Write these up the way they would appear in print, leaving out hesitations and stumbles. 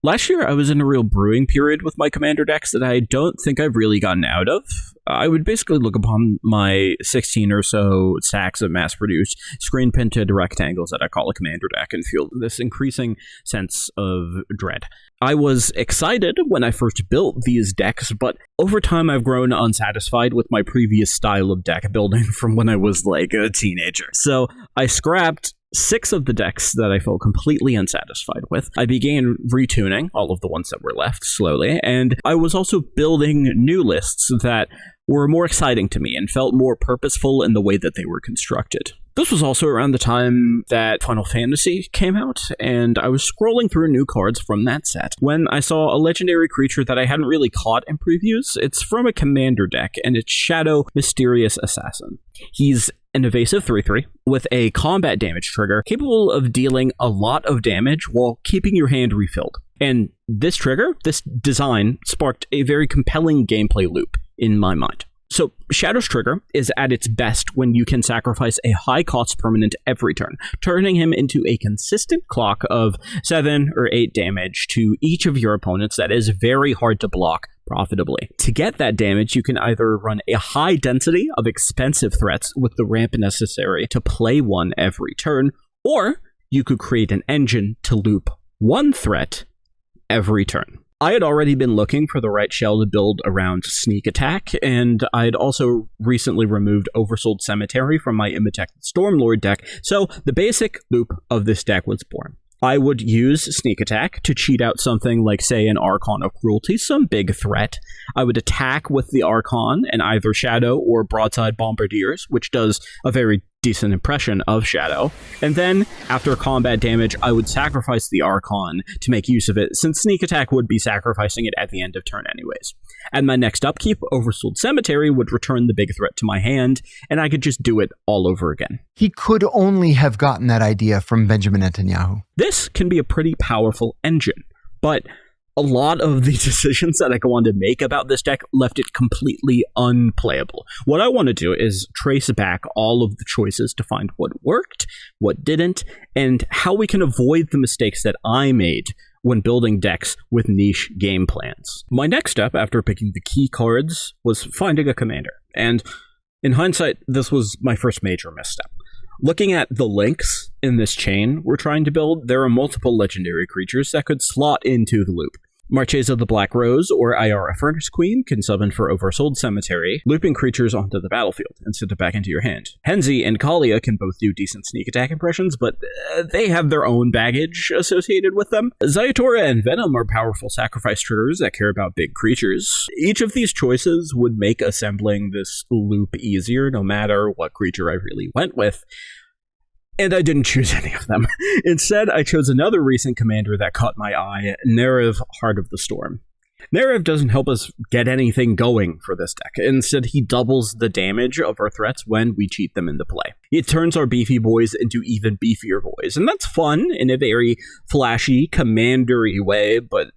Last year, I was in a real brewing period with my commander decks that I don't think I've really gotten out of. I would basically look upon my 16 or so stacks of mass-produced screen-printed rectangles that I call a commander deck and feel this increasing sense of dread. I was excited when I first built these decks, but over time I've grown unsatisfied with my previous style of deck building from when I was like a teenager. So I scrapped 6 of the decks that I felt completely unsatisfied with. I began retuning all of the ones that were left slowly, and I was also building new lists that were more exciting to me and felt more purposeful in the way that they were constructed. This was also around the time that Final Fantasy came out, and I was scrolling through new cards from that set when I saw a legendary creature that I hadn't really caught in previews. It's from a commander deck, and it's Shadow Mysterious Assassin. He's an evasive 3/3 with a combat damage trigger capable of dealing a lot of damage while keeping your hand refilled. And this trigger, this design, sparked a very compelling gameplay loop in my mind. So, Shadow's trigger is at its best when you can sacrifice a high-cost permanent every turn, turning him into a consistent clock of 7 or 8 damage to each of your opponents that is very hard to block profitably. To get that damage, you can either run a high density of expensive threats with the ramp necessary to play one every turn, or you could create an engine to loop one threat every turn. I had already been looking for the right shell to build around Sneak Attack, and I'd also recently removed Oversold Cemetery from my Imotech Stormlord deck, so the basic loop of this deck was born. I would use Sneak Attack to cheat out something like, say, an Archon of Cruelty, some big threat. I would attack with the Archon and either Shadow or Broadside Bombardiers, which does a very decent impression of Shadow. And then, after combat damage, I would sacrifice the Archon to make use of it, since Sneak Attack would be sacrificing it at the end of turn anyways. And my next upkeep, Oversold Cemetery, would return the big threat to my hand, and I could just do it all over again. He could only have gotten that idea from Benjamin Netanyahu. This can be a pretty powerful engine, but a lot of the decisions that I go on to make about this deck left it completely unplayable. What I want to do is trace back all of the choices to find what worked, what didn't, and how we can avoid the mistakes that I made when building decks with niche game plans. My next step after picking the key cards was finding a commander, and in hindsight, this was my first major misstep. Looking at the links in this chain we're trying to build, there are multiple legendary creatures that could slot into the loop. Marchesa the Black Rose, or Ayara Furnace Queen, can summon for Oversold Cemetery, looping creatures onto the battlefield and send it back into your hand. Henzi and Kalia can both do decent sneak attack impressions, but they have their own baggage associated with them. Zayatora and Venom are powerful sacrifice triggers that care about big creatures. Each of these choices would make assembling this loop easier, no matter what creature I really went with. And I didn't choose any of them. Instead, I chose another recent commander that caught my eye, Nerev, Heart of the Storm. Nerev doesn't help us get anything going for this deck. Instead, he doubles the damage of our threats when we cheat them into play. It turns our beefy boys into even beefier boys, and that's fun in a very flashy, commandery way, but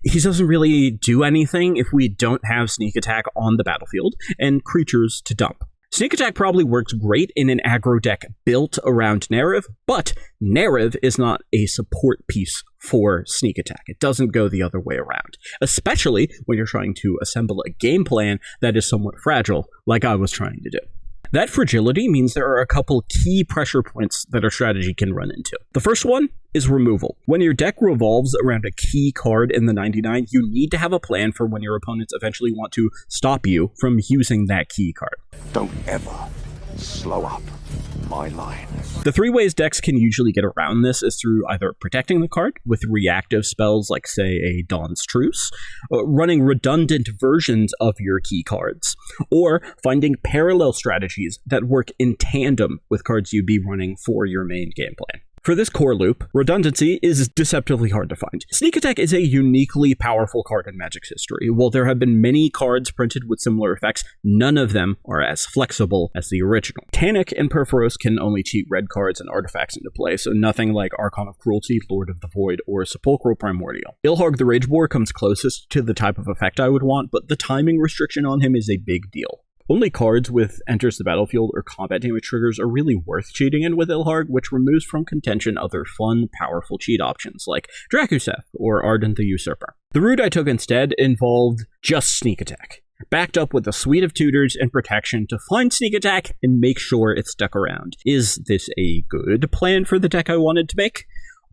he doesn't really do anything if we don't have sneak attack on the battlefield and creatures to dump. Sneak Attack probably works great in an aggro deck built around Nerev, but Nerev is not a support piece for Sneak Attack. It doesn't go the other way around, especially when you're trying to assemble a game plan that is somewhat fragile, like I was trying to do. That fragility means there are a couple key pressure points that our strategy can run into. The first one is removal. When your deck revolves around a key card in the 99, you need to have a plan for when your opponents eventually want to stop you from using that key card. Don't ever slow up my line. The 3 ways decks can usually get around this is through either protecting the card with reactive spells like, say, a Dawn's Truce, running redundant versions of your key cards, or finding parallel strategies that work in tandem with cards you'd be running for your main game plan. For this core loop, redundancy is deceptively hard to find. Sneak Attack is a uniquely powerful card in Magic's history. While there have been many cards printed with similar effects, none of them are as flexible as the original. Tanic and Perforos can only cheat red cards and artifacts into play, so nothing like Archon of Cruelty, Lord of the Void, or Sepulchral Primordial. Ilharg the Rageboar comes closest to the type of effect I would want, but the timing restriction on him is a big deal. Only cards with enters the battlefield or combat damage triggers are really worth cheating in with Ilharg, which removes from contention other fun, powerful cheat options like Drakuseth or Ardent the Usurper. The route I took instead involved just sneak attack, backed up with a suite of tutors and protection to find sneak attack and make sure it's stuck around. Is this a good plan for the deck I wanted to make?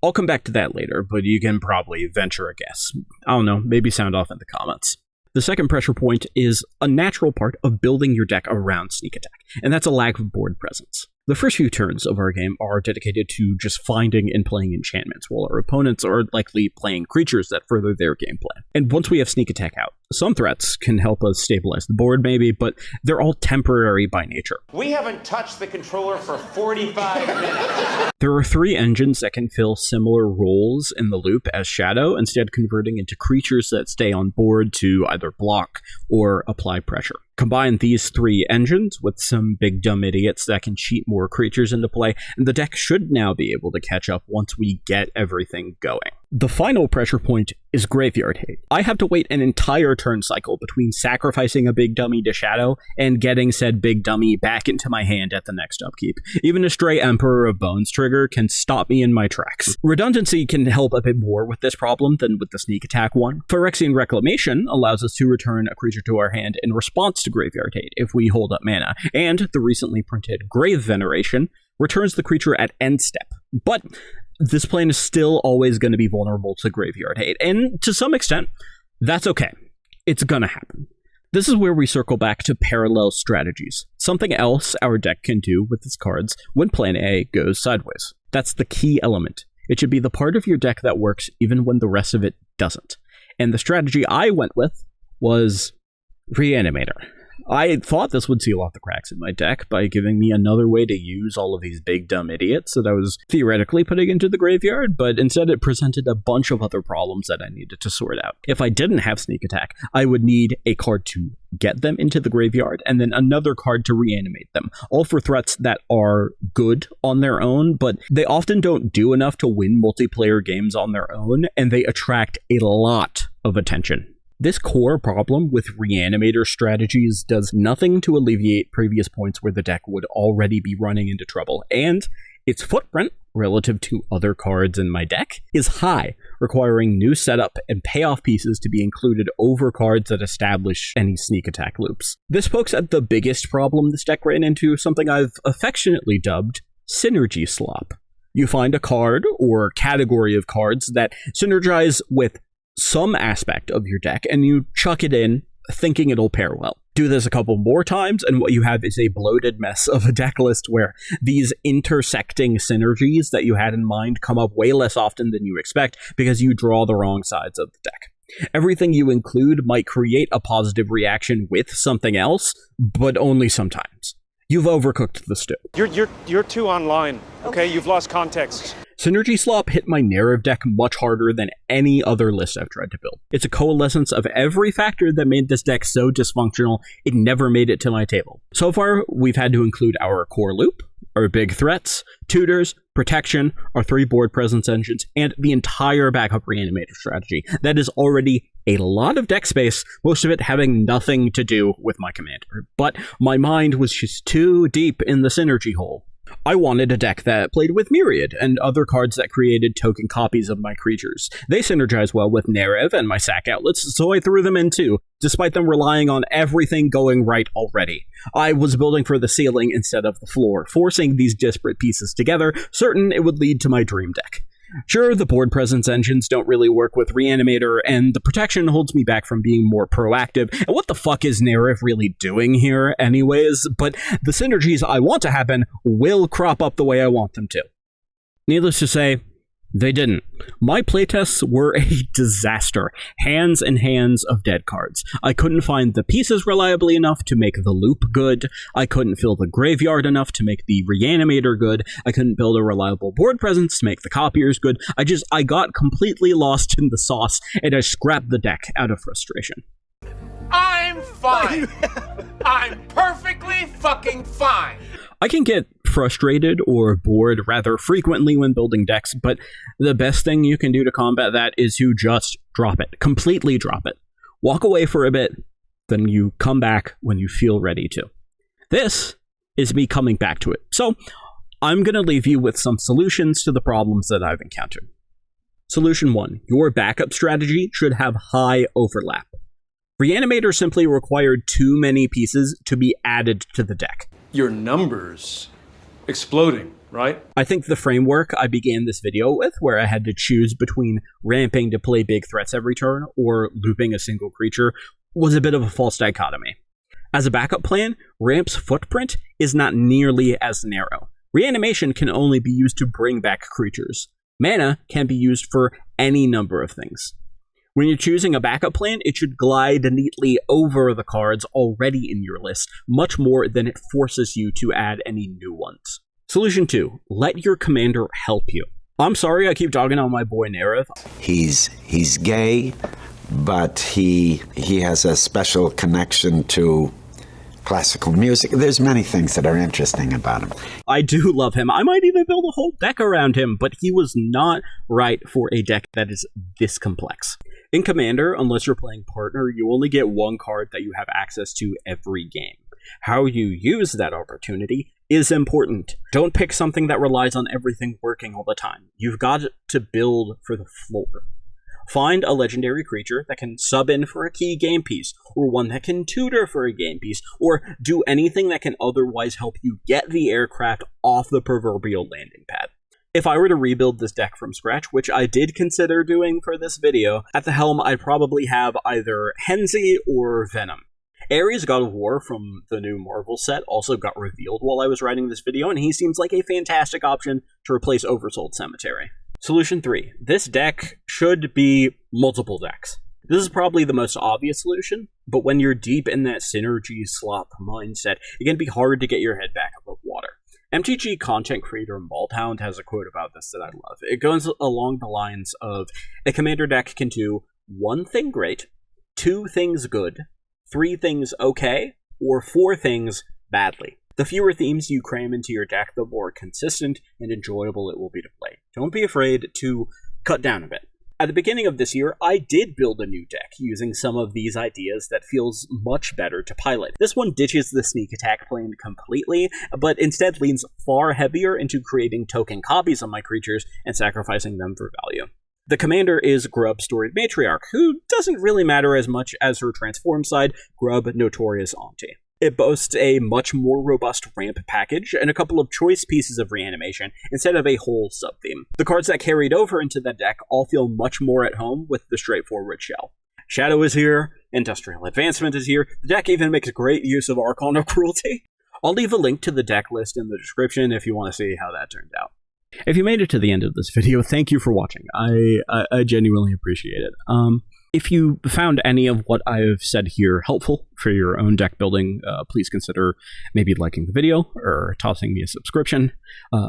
I'll come back to that later, but you can probably venture a guess. I don't know, maybe sound off in the comments. The second pressure point is a natural part of building your deck around sneak attack, and that's a lack of board presence. The first few turns of our game are dedicated to just finding and playing enchantments, while our opponents are likely playing creatures that further their game plan. And once we have sneak attack out, some threats can help us stabilize the board maybe, but they're all temporary by nature. We haven't touched the controller for 45 minutes. There are 3 engines that can fill similar roles in the loop as Shadow, instead converting into creatures that stay on board to either block or apply pressure. Combine these 3 engines with some big dumb idiots that can cheat more creatures into play, and the deck should now be able to catch up once we get everything going. The final pressure point is Graveyard Hate. I have to wait an entire turn cycle between sacrificing a big dummy to Shadow and getting said big dummy back into my hand at the next upkeep. Even a stray Emperor of Bones trigger can stop me in my tracks. Redundancy can help a bit more with this problem than with the sneak attack one. Phyrexian Reclamation allows us to return a creature to our hand in response to Graveyard Hate if we hold up mana, and the recently printed Grave Veneration returns the creature at end step. But this plane is still always going to be vulnerable to Graveyard Hate, and to some extent, that's okay. It's gonna happen. This is where we circle back to parallel strategies, something else our deck can do with its cards when plan A goes sideways. That's the key element. It should be the part of your deck that works even when the rest of it doesn't. And the strategy I went with was Reanimator. I thought this would seal off the cracks in my deck by giving me another way to use all of these big dumb idiots that I was theoretically putting into the graveyard, but instead it presented a bunch of other problems that I needed to sort out. If I didn't have Sneak Attack, I would need a card to get them into the graveyard, and then another card to reanimate them, all for threats that are good on their own, but they often don't do enough to win multiplayer games on their own, and they attract a lot of attention. This core problem with Reanimator strategies does nothing to alleviate previous points where the deck would already be running into trouble, and its footprint, relative to other cards in my deck, is high, requiring new setup and payoff pieces to be included over cards that establish any sneak attack loops. This pokes at the biggest problem this deck ran into, something I've affectionately dubbed Synergy Slop. You find a card or category of cards that synergize with some aspect of your deck, and you chuck it in thinking it'll pair well. Do this a couple more times, and what you have is a bloated mess of a deck list where these intersecting synergies that you had in mind come up way less often than you expect because you draw the wrong sides of the deck. Everything you include might create a positive reaction with something else, but only sometimes. You've overcooked the stew. You're too online, okay? You've lost context. Synergy Slop hit my narrative deck much harder than any other list I've tried to build. It's a coalescence of every factor that made this deck so dysfunctional, it never made it to my table. So far, we've had to include our core loop, our big threats, tutors, protection, our 3 board presence engines, and the entire backup Reanimator strategy. That is already a lot of deck space, most of it having nothing to do with my commander. But my mind was just too deep in the synergy hole. I wanted a deck that played with Myriad and other cards that created token copies of my creatures. They synergize well with Nerev and my sack outlets, so I threw them in too, despite them relying on everything going right already. I was building for the ceiling instead of the floor, forcing these disparate pieces together, certain it would lead to my dream deck. Sure, the board presence engines don't really work with Reanimator, and the protection holds me back from being more proactive, and what the fuck is Nerev really doing here anyways? But the synergies I want to happen will crop up the way I want them to. Needless to say, they didn't. My playtests were a disaster. Hands and hands of dead cards. I couldn't find the pieces reliably enough to make the loop good. I couldn't fill the graveyard enough to make the Reanimator good. I couldn't build a reliable board presence to make the copiers good. I got completely lost in the sauce, and I scrapped the deck out of frustration. I'm fine. I'm perfectly fucking fine. I can get frustrated or bored rather frequently when building decks, but the best thing you can do to combat that is to just drop it. Completely drop it. Walk away for a bit, Then you come back when you feel ready to. This is me coming back to it. So I'm going to leave you with some solutions to the problems that I've encountered. Solution 1. Your backup strategy should have high overlap. Reanimator simply required too many pieces to be added to the deck. Your numbers exploding, right? I think the framework I began this video with, where I had to choose between ramping to play big threats every turn or looping a single creature, was a bit of a false dichotomy. As a backup plan, Ramp's footprint is not nearly as narrow. Reanimation can only be used to bring back creatures. Mana can be used for any number of things. When you're choosing a backup plan, it should glide neatly over the cards already in your list, much more than it forces you to add any new ones. Solution 2. Let your commander help you. I'm sorry I keep dogging on my boy Nerith. He's gay, but he has a special connection to classical music. There's many things that are interesting about him. I do love him. I might even build a whole deck around him, but he was not right for a deck that is this complex. In Commander, unless you're playing partner, you only get one card that you have access to every game. How you use that opportunity is important. Don't pick something that relies on everything working all the time. You've got to build for the floor. Find a legendary creature that can sub in for a key game piece, or one that can tutor for a game piece, or do anything that can otherwise help you get the aircraft off the proverbial landing pad. If I were to rebuild this deck from scratch, which I did consider doing for this video, at the helm I'd probably have either Henzi or Venom. Ares God of War from the new Marvel set also got revealed while I was writing this video, and he seems like a fantastic option to replace Oversold Cemetery. Solution 3. This deck should be multiple decks. This is probably the most obvious solution, but when you're deep in that synergy slop mindset, it can be hard to get your head back above water. MTG content creator Malthound has a quote about this that I love. It goes along the lines of, a commander deck can do 1 thing great, 2 things good, 3 things okay, or 4 things badly. The fewer themes you cram into your deck, the more consistent and enjoyable it will be to play. Don't be afraid to cut down a bit. At the beginning of this year, I did build a new deck using some of these ideas that feels much better to pilot. This one ditches the sneak attack plan completely, but instead leans far heavier into creating token copies of my creatures and sacrificing them for value. The commander is Grub Storied Matriarch, who doesn't really matter as much as her transform side, Grub Notorious Auntie. It boasts a much more robust ramp package and a couple of choice pieces of reanimation instead of a whole sub-theme. The cards that carried over into the deck all feel much more at home with the straightforward shell. Shadow is here, Industrial Advancement is here, the deck even makes great use of Archon of Cruelty. I'll leave a link to the deck list in the description if you want to see how that turned out. If you made it to the end of this video, thank you for watching. I genuinely appreciate it. If you found any of what I've said here helpful for your own deck building, please consider maybe liking the video or tossing me a subscription.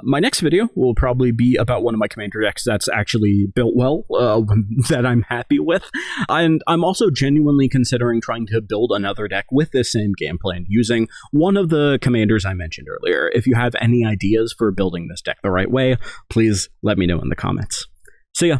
My next video will probably be about one of my commander decks that's actually built well, that I'm happy with. And I'm also genuinely considering trying to build another deck with this same game plan using one of the commanders I mentioned earlier. If you have any ideas for building this deck the right way, please let me know in the comments. See ya!